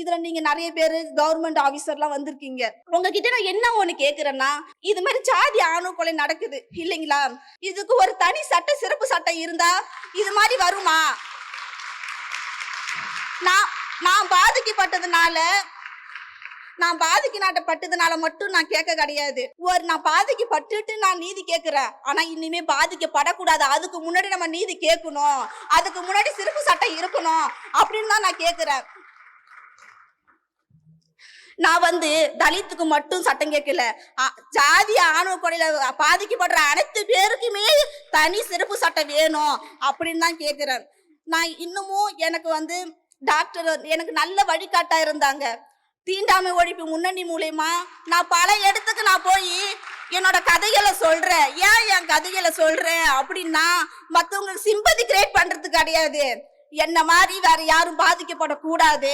இதுல நீங்க நிறைய பேரு கவர்மெண்ட் ஆபீசர்லாம் வந்திருக்கீங்க. உங்ககிட்ட நான் என்ன ஒண்ணு கேக்குறேன்னா, இது மாதிரி ஜாதி ஆணவ கொலை நடக்குது இல்லைங்களா? இதுக்கு ஒரு தனி சட்ட சிறப்பு சட்டம் இருந்தா இது மாதிரி வருமா? நான் நான் பாதிக்கப்பட்டதுனால மட்டும் நான் கேட்க கிடையாது. நான் பாதிக்கப்பட்டுட்டு நான் நீதி கேட்கிறேன். ஆனா இனிமே பாதிக்கப்படக்கூடாது. அதுக்கு முன்னாடி நம்ம நீதி கேட்கணும். அதுக்கு முன்னாடி சிறப்பு சட்டம் இருக்கணும் அப்படின்னு தான் நான் கேட்கிறேன். நான் தலித்துக்கு மட்டும் சட்டம் கேட்கல. ஜாதி ஆணவ கொலையில பாதிக்கப்படுற அனைத்து பேருக்குமே தனி சிறப்பு சட்டம் வேணும் அப்படின்னு தான் கேட்கிறேன். நான் இன்னமும் எனக்கு டாக்டர் எனக்கு நல்ல வழிகாட்டா இருந்தாங்க. தீண்டாமை ஒழிப்பு முன்னணி மூலமா நான் பல இடத்துக்கு நான் போய் என்னோட கதைகளை சொல்றேன். ஏன் என் கதைகளை சொல்றேன் அப்படின்னா, மத்தவங்களுக்கு சிம்பதி கிரியேட் பண்றது கிடையாது. என்ன மாதிரி வேற யாரும் பாதிக்கப்படக்கூடாது.